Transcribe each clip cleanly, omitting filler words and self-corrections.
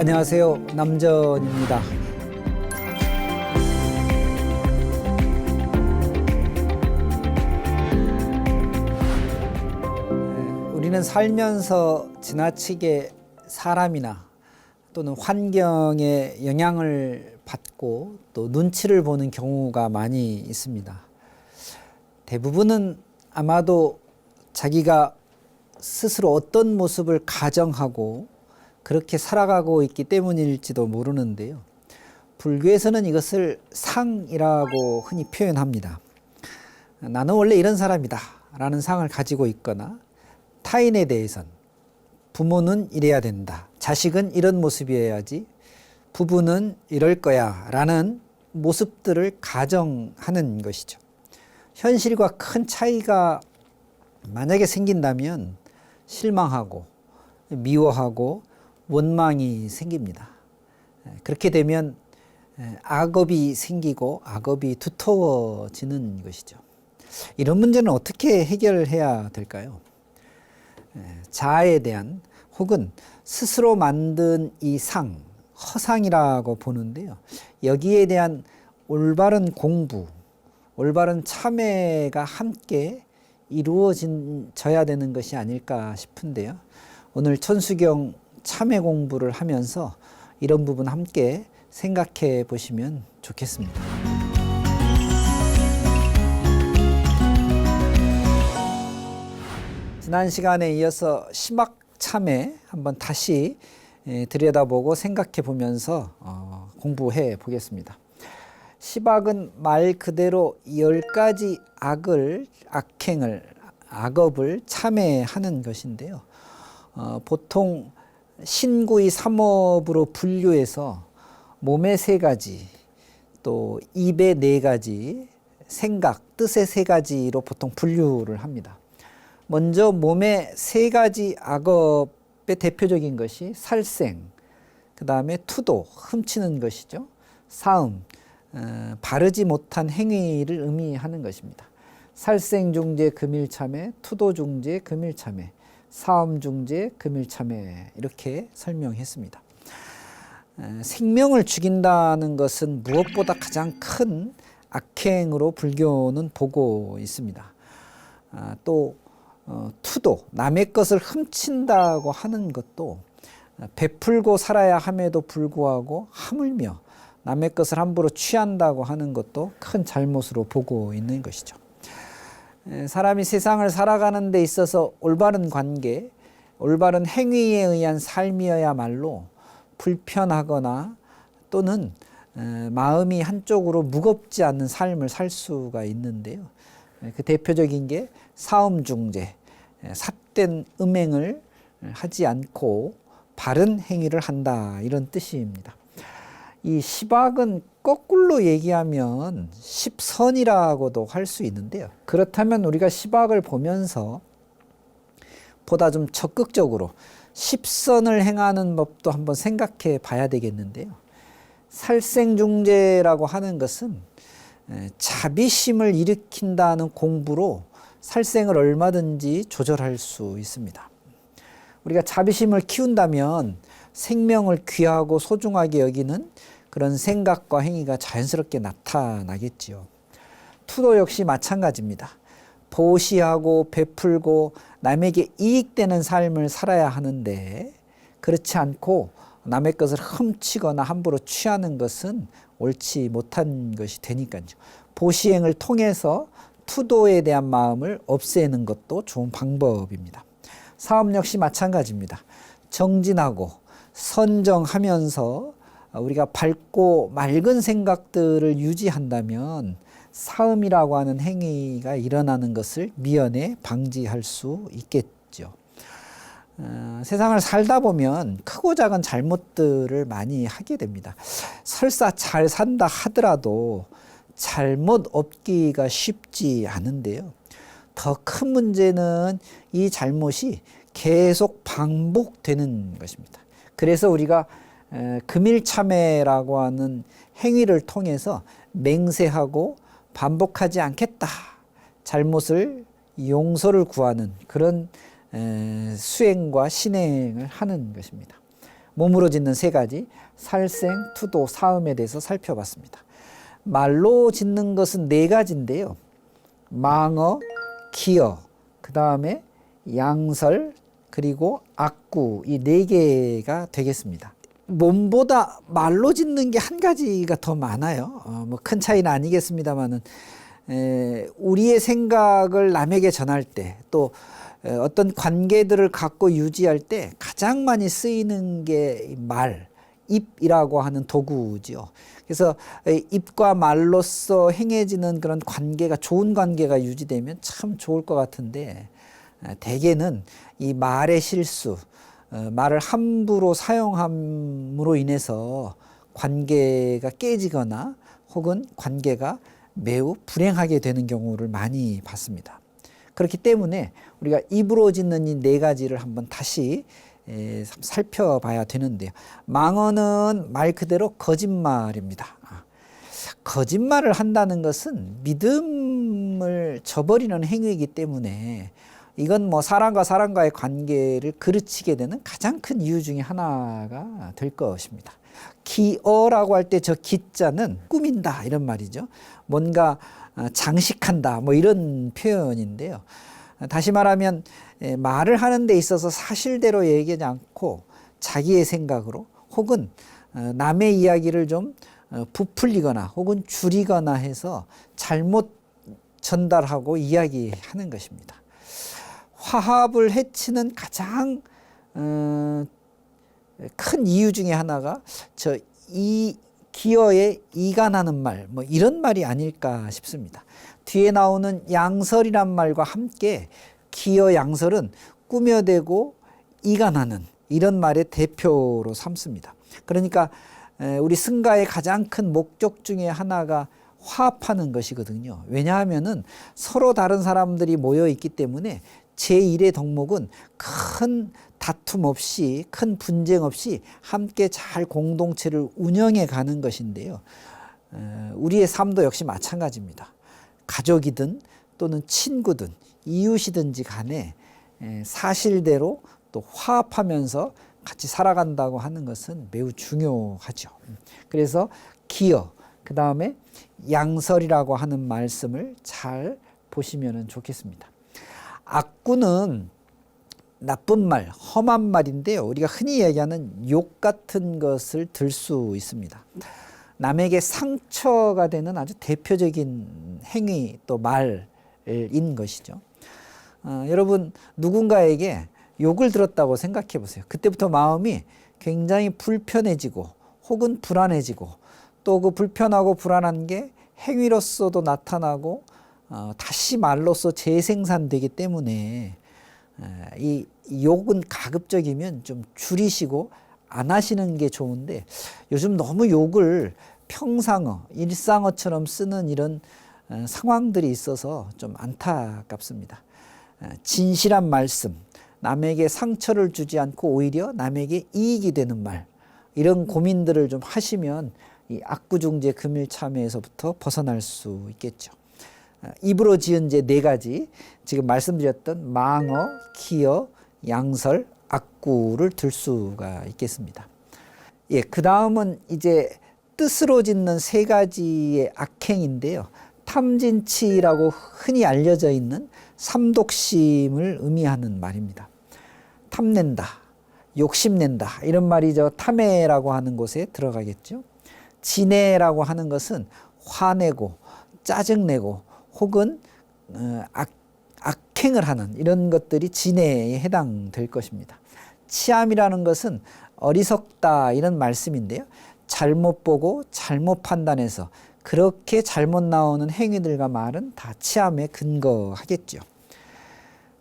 안녕하세요. 남전입니다. 우리는 살면서 지나치게 사람이나 또는 환경에 영향을 받고 또 눈치를 보는 경우가 많이 있습니다. 대부분은 아마도 자기가 스스로 어떤 모습을 가정하고 그렇게 살아가고 있기 때문일지도 모르는데요. 불교에서는 이것을 상이라고 흔히 표현합니다. 나는 원래 이런 사람이다 라는 상을 가지고 있거나, 타인에 대해선 부모는 이래야 된다, 자식은 이런 모습이어야지, 부부는 이럴 거야 라는 모습들을 가정하는 것이죠. 현실과 큰 차이가 만약에 생긴다면 실망하고 미워하고 원망이 생깁니다. 그렇게 되면 악업이 생기고 악업이 두터워지는 것이죠. 이런 문제는 어떻게 해결해야 될까요? 자아에 대한 혹은 스스로 만든 이 상, 허상이라고 보는데요. 여기에 대한 올바른 공부, 올바른 참회가 함께 이루어져야 되는 것이 아닐까 싶은데요. 오늘 천수경 참회 공부를 하면서 이런 부분 함께 생각해 보시면 좋겠습니다. 지난 시간에 이어서 시막 참회 한번 다시 들여다보고 생각해 보면서 공부해 보겠습니다. 시박은 말 그대로 10가지 악업을 참회하는 것인데요. 보통 신구의 3업으로 분류해서 몸의 3가지, 또 입의 4가지, 생각, 뜻의 3가지로 보통 분류를 합니다. 먼저 몸의 3가지 악업의 대표적인 것이 살생, 그 다음에 투도, 훔치는 것이죠. 사음, 바르지 못한 행위를 의미하는 것입니다. 살생중재 금일참회, 투도중재 금일참회, 사음중재 금일참회, 이렇게 설명했습니다. 생명을 죽인다는 것은 무엇보다 가장 큰 악행으로 불교는 보고 있습니다. 또 투도, 남의 것을 훔친다고 하는 것도 베풀고 살아야 함에도 불구하고 하물며 남의 것을 함부로 취한다고 하는 것도 큰 잘못으로 보고 있는 것이죠. 사람이 세상을 살아가는 데 있어서 올바른 관계, 올바른 행위에 의한 삶이어야말로 불편하거나 또는 마음이 한쪽으로 무겁지 않는 삶을 살 수가 있는데요. 그 대표적인 게 사음중재, 삿된 음행을 하지 않고 바른 행위를 한다, 이런 뜻입니다. 이 시박은 거꾸로 얘기하면 십선이라고도 할 수 있는데요. 그렇다면 우리가 시박을 보면서 보다 좀 적극적으로 십선을 행하는 법도 한번 생각해 봐야 되겠는데요. 살생중재라고 하는 것은 자비심을 일으킨다는 공부로 살생을 얼마든지 조절할 수 있습니다. 우리가 자비심을 키운다면 생명을 귀하고 소중하게 여기는 그런 생각과 행위가 자연스럽게 나타나겠지요. 투도 역시 마찬가지입니다. 보시하고 베풀고 남에게 이익되는 삶을 살아야 하는데, 그렇지 않고 남의 것을 훔치거나 함부로 취하는 것은 옳지 못한 것이 되니까요. 보시행을 통해서 투도에 대한 마음을 없애는 것도 좋은 방법입니다. 사업 역시 마찬가지입니다. 정진하고 선정하면서 우리가 밝고 맑은 생각들을 유지한다면 사음이라고 하는 행위가 일어나는 것을 미연에 방지할 수 있겠죠. 세상을 살다 보면 크고 작은 잘못들을 많이 하게 됩니다. 설사 잘 산다 하더라도 잘못 없기가 쉽지 않은데요. 더 큰 문제는 이 잘못이 계속 반복되는 것입니다. 그래서 우리가 금일참회라고 하는 행위를 통해서 맹세하고 반복하지 않겠다, 잘못을 용서를 구하는 그런 수행과 신행을 하는 것입니다. 몸으로 짓는 세 가지 살생, 투도, 사음에 대해서 살펴봤습니다. 말로 짓는 것은 네 가지인데요. 망어, 기어, 그 다음에 양설, 그리고 악구, 이 네 개가 되겠습니다. 몸보다 말로 짓는 게 한 가지가 더 많아요. 뭐 큰 차이는 아니겠습니다만은 우리의 생각을 남에게 전할 때, 또 어떤 관계들을 갖고 유지할 때 가장 많이 쓰이는 게 말, 입이라고 하는 도구죠. 그래서 입과 말로써 행해지는 그런 관계가, 좋은 관계가 유지되면 참 좋을 것 같은데, 대개는 이 말의 실수, 말을 함부로 사용함으로 인해서 관계가 깨지거나 혹은 관계가 매우 불행하게 되는 경우를 많이 봤습니다. 그렇기 때문에 우리가 입으로 짓는 이 네 가지를 한번 다시 살펴봐야 되는데요. 망언은 말 그대로 거짓말입니다. 거짓말을 한다는 것은 믿음을 저버리는 행위이기 때문에 이건 뭐 사람과 사람과의 관계를 그르치게 되는 가장 큰 이유 중에 하나가 될 것입니다. 기어라고 할 때 저 기자는 꾸민다 이런 말이죠. 뭔가 장식한다 뭐 이런 표현인데요. 다시 말하면 말을 하는 데 있어서 사실대로 얘기하지 않고 자기의 생각으로 혹은 남의 이야기를 좀 부풀리거나 혹은 줄이거나 해서 잘못 전달하고 이야기하는 것입니다. 화합을 해치는 가장 큰 이유 중에 하나가 이 기어에 이간하는 말, 뭐 이런 말이 아닐까 싶습니다. 뒤에 나오는 양설이란 말과 함께 기어 양설은 꾸며대고 이간하는 이런 말의 대표로 삼습니다. 그러니까 우리 승가의 가장 큰 목적 중에 하나가 화합하는 것이거든요. 왜냐하면은 서로 다른 사람들이 모여 있기 때문에 제1의 덕목은 큰 다툼 없이, 큰 분쟁 없이 함께 잘 공동체를 운영해 가는 것인데요. 우리의 삶도 역시 마찬가지입니다. 가족이든 또는 친구든 이웃이든지 간에 사실대로 또 화합하면서 같이 살아간다고 하는 것은 매우 중요하죠. 그래서 기어, 그 다음에 양설이라고 하는 말씀을 잘 보시면 좋겠습니다. 악구는 나쁜 말, 험한 말인데요. 우리가 흔히 얘기하는 욕 같은 것을 들 수 있습니다. 남에게 상처가 되는 아주 대표적인 행위 또 말인 것이죠. 여러분 누군가에게 욕을 들었다고 생각해 보세요. 그때부터 마음이 굉장히 불편해지고 혹은 불안해지고 또 그 불편하고 불안한 게 행위로서도 나타나고 다시 말로써 재생산되기 때문에 이 욕은 가급적이면 좀 줄이시고 안 하시는 게 좋은데 요즘 너무 욕을 평상어, 일상어처럼 쓰는 이런 상황들이 있어서 좀 안타깝습니다. 진실한 말씀, 남에게 상처를 주지 않고 오히려 남에게 이익이 되는 말, 이런 고민들을 좀 하시면 이 악구중재 금일참회에서부터 벗어날 수 있겠죠. 입으로 지은 제 네 가지, 지금 말씀드렸던 망어, 기어, 양설, 악구를 들 수가 있겠습니다. 예, 그 다음은 이제 뜻으로 짓는 세 가지의 악행인데요. 탐진치라고 흔히 알려져 있는 삼독심을 의미하는 말입니다. 탐낸다, 욕심낸다 이런 말이 탐해라고 하는 곳에 들어가겠죠. 진해라고 하는 것은 화내고 짜증내고 혹은 악행을 하는 이런 것들이 진해에 해당될 것입니다. 치암이라는 것은 어리석다 이런 말씀인데요. 잘못 보고 잘못 판단해서 그렇게 잘못 나오는 행위들과 말은 다 치암에 근거하겠죠.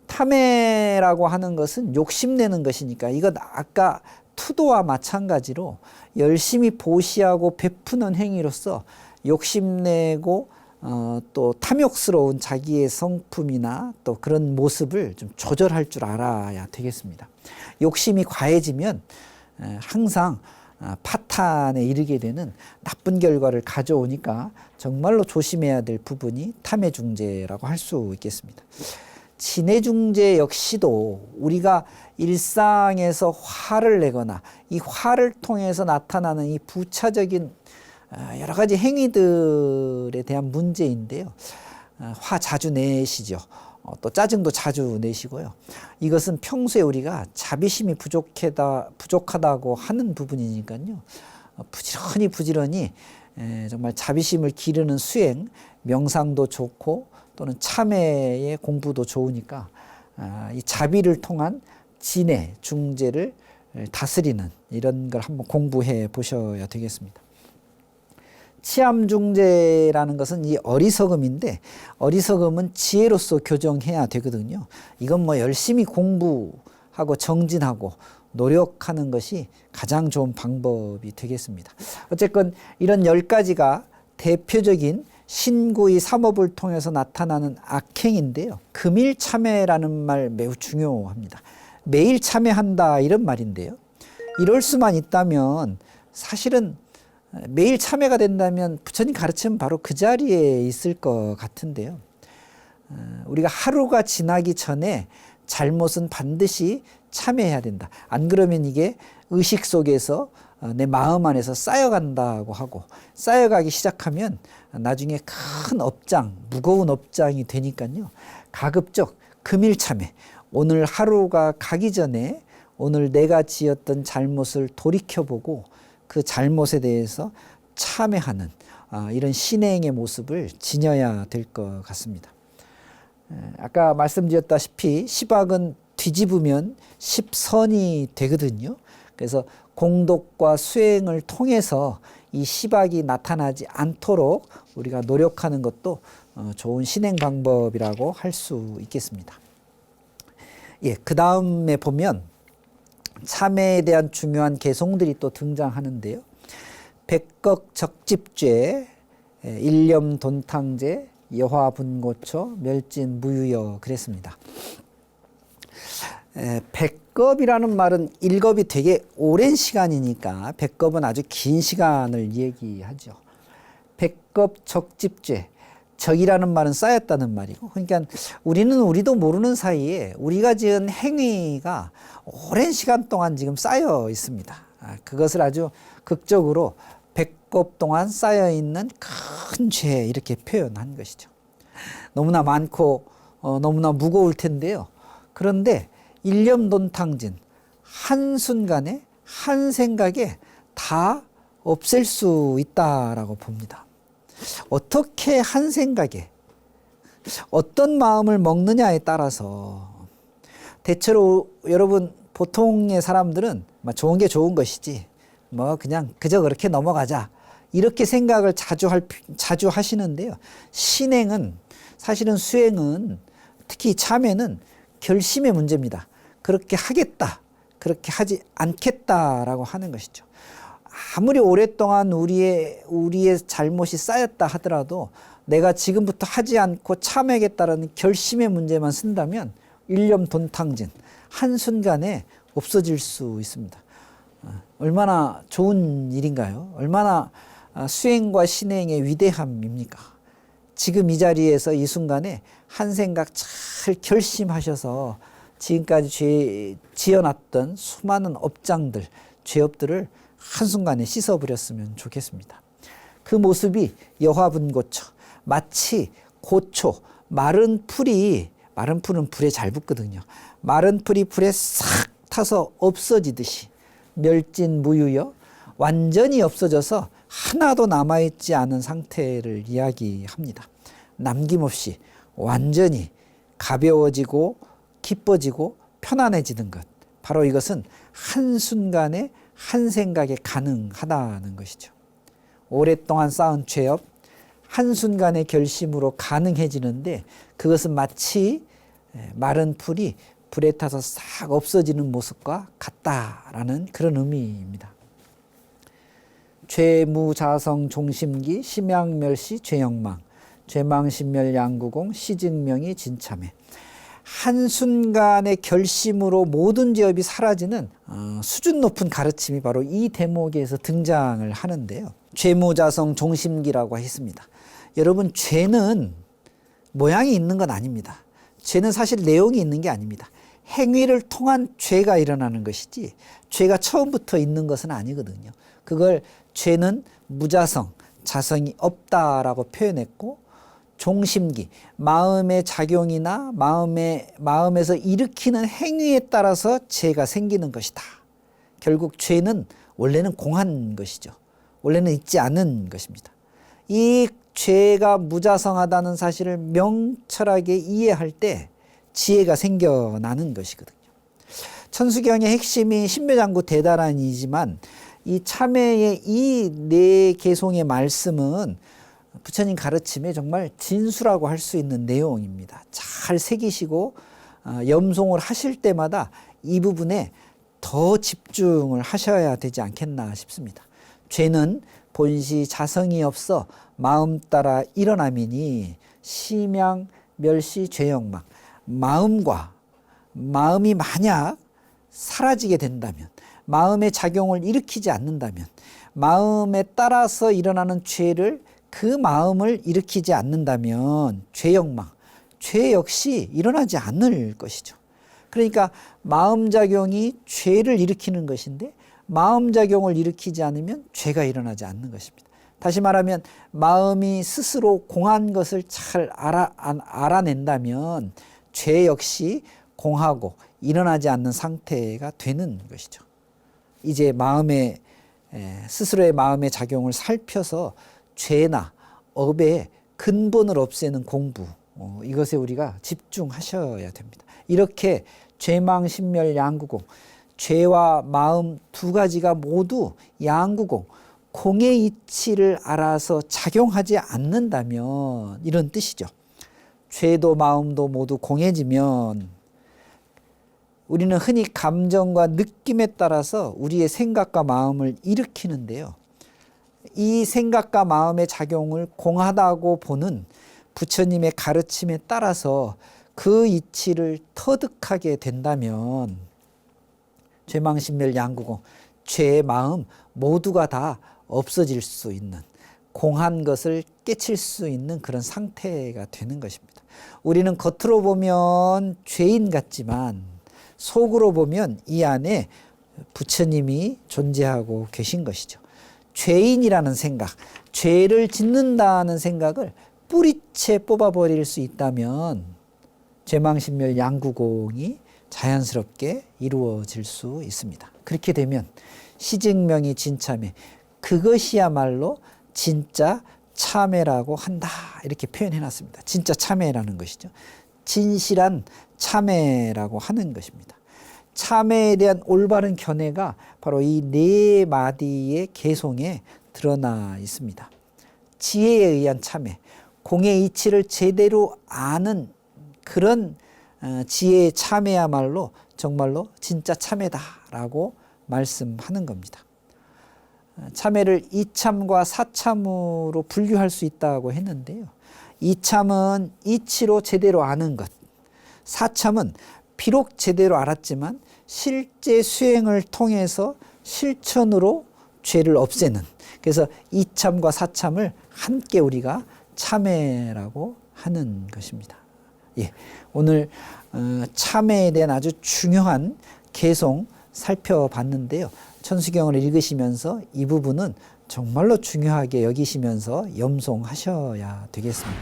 탐해라고 하는 것은 욕심내는 것이니까 이것 아까 투도와 마찬가지로 열심히 보시하고 베푸는 행위로서 욕심내고 또 탐욕스러운 자기의 성품이나 또 그런 모습을 좀 조절할 줄 알아야 되겠습니다. 욕심이 과해지면 항상 파탄에 이르게 되는 나쁜 결과를 가져오니까 정말로 조심해야 될 부분이 탐의 중재라고 할 수 있겠습니다. 진해중재 역시도 우리가 일상에서 화를 내거나 이 화를 통해서 나타나는 이 부차적인 여러 가지 행위들에 대한 문제인데요. 화 자주 내시죠. 또 짜증도 자주 내시고요. 이것은 평소에 우리가 자비심이 부족하다고 하는 부분이니까요. 부지런히 정말 자비심을 기르는 수행, 명상도 좋고 또는 참회의 공부도 좋으니까 이 자비를 통한 진해, 중재를 다스리는 이런 걸 한번 공부해 보셔야 되겠습니다. 치암중재라는 것은 이 어리석음인데 어리석음은 지혜로서 교정해야 되거든요. 이건 뭐 열심히 공부하고 정진하고 노력하는 것이 가장 좋은 방법이 되겠습니다. 어쨌건 이런 10가지가 대표적인 신구의 삼업을 통해서 나타나는 악행인데요. 금일참회라는 말 매우 중요합니다. 매일 참회한다 이런 말인데요. 이럴 수만 있다면 사실은 매일 참회가 된다면 부처님 가르치면 바로 그 자리에 있을 것 같은데요. 우리가 하루가 지나기 전에 잘못은 반드시 참회해야 된다. 안 그러면 이게 의식 속에서 내 마음 안에서 쌓여간다고 하고 쌓여가기 시작하면 나중에 큰 업장, 무거운 업장이 되니까요. 가급적 금일참회, 오늘 하루가 가기 전에 오늘 내가 지었던 잘못을 돌이켜보고 그 잘못에 대해서 참회하는 이런 신행의 모습을 지녀야 될 것 같습니다. 아까 말씀드렸다시피 시박은 뒤집으면 십선이 되거든요. 그래서 공덕과 수행을 통해서 이 시박이 나타나지 않도록 우리가 노력하는 것도 좋은 신행 방법이라고 할 수 있겠습니다. 예, 그 다음에 보면 참회에 대한 중요한 개송들이 또 등장하는데요. 백극적집죄, 일념돈탕제, 여화분고초, 멸진무유여 그랬습니다. 백겁이라는 말은 일겁이 되게 오랜 시간이니까 백겁은 아주 긴 시간을 얘기하죠. 백겁적집죄, 적이라는 말은 쌓였다는 말이고, 그러니까 우리도 모르는 사이에 우리가 지은 행위가 오랜 시간 동안 지금 쌓여 있습니다. 그것을 아주 극적으로 백겁 동안 쌓여 있는 큰 죄 이렇게 표현한 것이죠. 너무나 많고 너무나 무거울 텐데요. 그런데 일념돈탕진, 한순간에 한 생각에 다 없앨 수 있다라고 봅니다. 어떻게 한 생각에 어떤 마음을 먹느냐에 따라서 대체로 여러분 보통의 사람들은 좋은 게 좋은 것이지 뭐 그냥 그저 그렇게 넘어가자 이렇게 생각을 자주 하시는데요. 신행은 사실은 수행은 특히 참회는 결심의 문제입니다. 그렇게 하겠다, 그렇게 하지 않겠다라고 하는 것이죠. 아무리 오랫동안 우리의 잘못이 쌓였다 하더라도 내가 지금부터 하지 않고 참회하겠다라는 결심의 문제만 쓴다면 일념돈탕진, 한순간에 없어질 수 있습니다. 얼마나 좋은 일인가요? 얼마나 수행과 신행의 위대함입니까? 지금 이 자리에서 이 순간에 한 생각 잘 결심하셔서 지금까지 지어놨던 수많은 업장들, 죄업들을 한순간에 씻어버렸으면 좋겠습니다. 그 모습이 여화분고초, 마치 고초, 마른 풀은 불에 잘 붙거든요. 마른 풀이 불에 싹 타서 없어지듯이 멸진무유여, 완전히 없어져서 하나도 남아있지 않은 상태를 이야기합니다. 남김없이 완전히 가벼워지고 기뻐지고 편안해지는 것, 바로 이것은 한순간에 한 생각에 가능하다는 것이죠. 오랫동안 쌓은 죄업 한순간의 결심으로 가능해지는데 그것은 마치 마른 풀이 불에 타서 싹 없어지는 모습과 같다라는 그런 의미입니다. 죄무자성 종심기 심양멸시 죄영망 죄망신멸양구공 시증명이 진참해. 한순간의 결심으로 모든 죄업이 사라지는 수준 높은 가르침이 바로 이 대목에서 등장을 하는데요. 죄무자성 종심기라고 했습니다. 여러분, 죄는 모양이 있는 건 아닙니다. 죄는 사실 내용이 있는 게 아닙니다. 행위를 통한 죄가 일어나는 것이지 죄가 처음부터 있는 것은 아니거든요. 그걸 죄는 무자성, 자성이 없다라고 표현했고, 종심기, 마음의 작용이나 마음에서 일으키는 행위에 따라서 죄가 생기는 것이다. 결국 죄는 원래는 공한 것이죠. 원래는 있지 않은 것입니다. 이 죄가 무자성하다는 사실을 명철하게 이해할 때 지혜가 생겨나는 것이거든요. 천수경의 핵심이 신묘장구 대다란이지만 이 참회의 이 네 개송의 말씀은 부처님 가르침에 정말 진수라고 할 수 있는 내용입니다. 잘 새기시고 염송을 하실 때마다 이 부분에 더 집중을 하셔야 되지 않겠나 싶습니다. 죄는 본시 자성이 없어 마음 따라 일어남이니 심양 멸시 죄영망. 마음이 만약 사라지게 된다면, 마음의 작용을 일으키지 않는다면, 마음에 따라서 일어나는 죄를 그 마음을 일으키지 않는다면 죄영망, 죄 역시 일어나지 않을 것이죠. 그러니까 마음작용이 죄를 일으키는 것인데 마음작용을 일으키지 않으면 죄가 일어나지 않는 것입니다. 다시 말하면 마음이 스스로 공한 것을 잘 알아낸다면 죄 역시 공하고 일어나지 않는 상태가 되는 것이죠. 이제 스스로의 마음의 작용을 살펴서 죄나 업의 근본을 없애는 공부, 이것에 우리가 집중하셔야 됩니다. 이렇게 죄망, 신멸, 양구공, 죄와 마음 두 가지가 모두 양구공, 공의 이치를 알아서 작용하지 않는다면 이런 뜻이죠. 죄도 마음도 모두 공해지면 우리는 흔히 감정과 느낌에 따라서 우리의 생각과 마음을 일으키는데요. 이 생각과 마음의 작용을 공하다고 보는 부처님의 가르침에 따라서 그 이치를 터득하게 된다면 죄망신멸 양구공, 죄의 마음 모두가 다 없어질 수 있는, 공한 것을 깨칠 수 있는 그런 상태가 되는 것입니다. 우리는 겉으로 보면 죄인 같지만 속으로 보면 이 안에 부처님이 존재하고 계신 것이죠. 죄인이라는 생각, 죄를 짓는다는 생각을 뿌리채 뽑아버릴 수 있다면 죄망신멸 양구공이 자연스럽게 이루어질 수 있습니다. 그렇게 되면 시증명이 진참회, 그것이야말로 진짜 참회라고 한다, 이렇게 표현해놨습니다. 진짜 참회라는 것이죠. 진실한 참회라고 하는 것입니다. 참회에 대한 올바른 견해가 바로 이 네 마디의 개송에 드러나 있습니다. 지혜에 의한 참회, 공의 이치를 제대로 아는 그런 지혜의 참회야말로 정말로 진짜 참회다라고 말씀하는 겁니다. 참회를 이참과 사참으로 분류할 수 있다고 했는데요. 이참은 이치로 제대로 아는 것, 사참은 비록 제대로 알았지만 실제 수행을 통해서 실천으로 죄를 없애는, 그래서 이참과 사참을 함께 우리가 참회라고 하는 것입니다. 예, 오늘 참회에 대한 아주 중요한 개송 살펴봤는데요. 천수경을 읽으시면서 이 부분은 정말로 중요하게 여기시면서 염송하셔야 되겠습니다.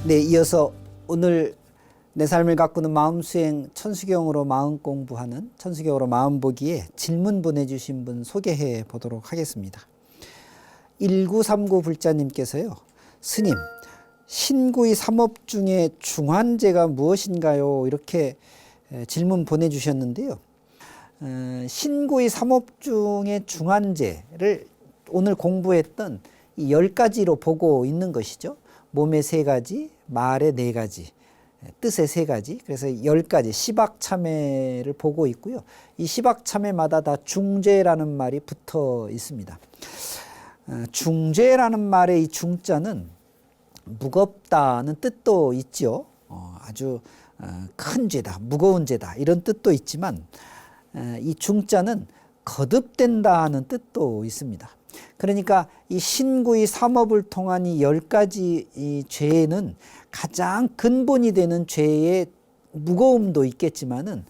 네, 이어서 오늘 내 삶을 가꾸는 마음수행 천수경으로 마음 공부하는 천수경으로 마음보기에 질문 보내주신 분 소개해 보도록 하겠습니다. 1939 불자님께서요. 스님, 신구의 삼업 중에 중환제가 무엇인가요? 이렇게 질문 보내주셨는데요. 신구의 삼업 중에 중환제를 오늘 공부했던 이 10가지로 보고 있는 것이죠. 몸의 3가지, 말의 4가지, 뜻의 3가지, 그래서 10가지 시박참회를 보고 있고요. 이 시박참회마다 다 중죄라는 말이 붙어 있습니다. 중죄라는 말의 이 중자는 무겁다는 뜻도 있죠. 아주 큰 죄다, 무거운 죄다, 이런 뜻도 있지만 이 중자는 거듭된다는 뜻도 있습니다. 그러니까 이 신구의 삼업을 통한 이 10가지 이 죄는 가장 근본이 되는 죄의 무거움도 있겠지만은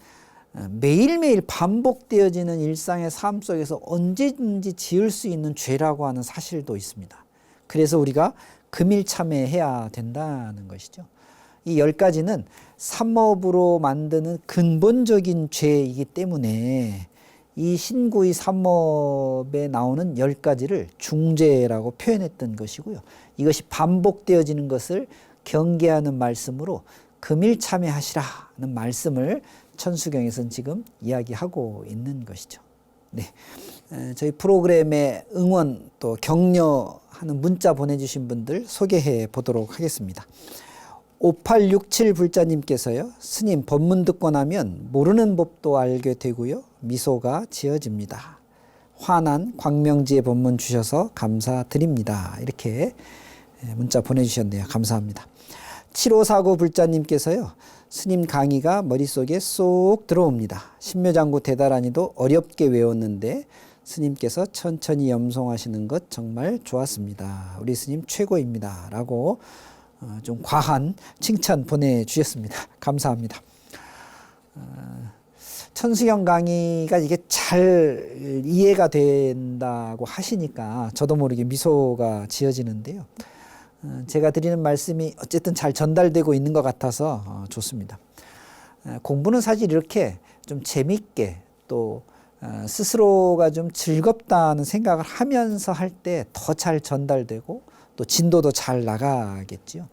매일매일 반복되어지는 일상의 삶 속에서 언제든지 지을 수 있는 죄라고 하는 사실도 있습니다. 그래서 우리가 금일 참회해야 된다는 것이죠. 이 10가지는 삼업으로 만드는 근본적인 죄이기 때문에 이 신구의 삼업에 나오는 10가지를 중죄라고 표현했던 것이고요. 이것이 반복되어지는 것을 경계하는 말씀으로 금일 참회하시라는 말씀을 천수경에서는 지금 이야기하고 있는 것이죠. 네, 저희 프로그램에 응원 또 격려하는 문자 보내주신 분들 소개해 보도록 하겠습니다. 5867 불자님께서요. 스님 법문 듣고 나면 모르는 법도 알게 되고요. 미소가 지어집니다. 환한 광명지의 법문 주셔서 감사드립니다. 이렇게 문자 보내주셨네요. 감사합니다. 7549 불자님께서요. 스님 강의가 머릿속에 쏙 들어옵니다. 신묘장구 대다라니도 어렵게 외웠는데 스님께서 천천히 염송하시는 것 정말 좋았습니다. 우리 스님 최고입니다. 라고 좀 과한 칭찬 보내주셨습니다. 감사합니다. 천수경 강의가 이게 잘 이해가 된다고 하시니까 저도 모르게 미소가 지어지는데요. 제가 드리는 말씀이 어쨌든 잘 전달되고 있는 것 같아서 좋습니다. 공부는 사실 이렇게 좀 재밌게 또 스스로가 좀 즐겁다는 생각을 하면서 할 때 더 잘 전달되고 또 진도도 잘 나가겠지요.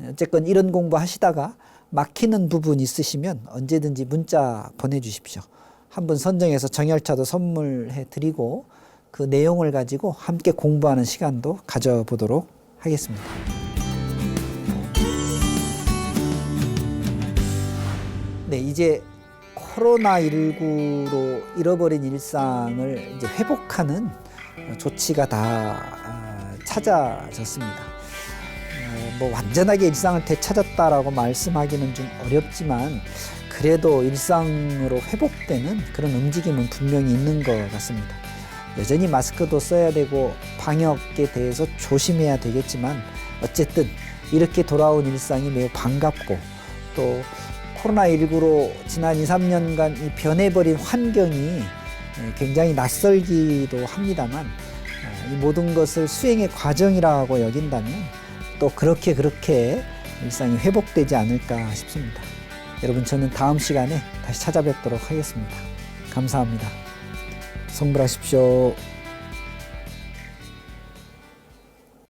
어쨌건 이런 공부 하시다가 막히는 부분 있으시면 언제든지 문자 보내주십시오. 한분 선정해서 정열차도 선물해 드리고 그 내용을 가지고 함께 공부하는 시간도 가져보도록 하겠습니다. 네, 이제 코로나19로 잃어버린 일상을 이제 회복하는 조치가 다 찾아졌습니다. 뭐 완전하게 일상을 되찾았다라고 말씀하기는 좀 어렵지만 그래도 일상으로 회복되는 그런 움직임은 분명히 있는 것 같습니다. 여전히 마스크도 써야 되고 방역에 대해서 조심해야 되겠지만 어쨌든 이렇게 돌아온 일상이 매우 반갑고 또 코로나19로 지난 2, 3년간 이 변해버린 환경이 굉장히 낯설기도 합니다만 이 모든 것을 수행의 과정이라고 여긴다면 또 그렇게 일상이 회복되지 않을까 싶습니다. 여러분 저는 다음 시간에 다시 찾아뵙도록 하겠습니다. 감사합니다. 성불하십시오.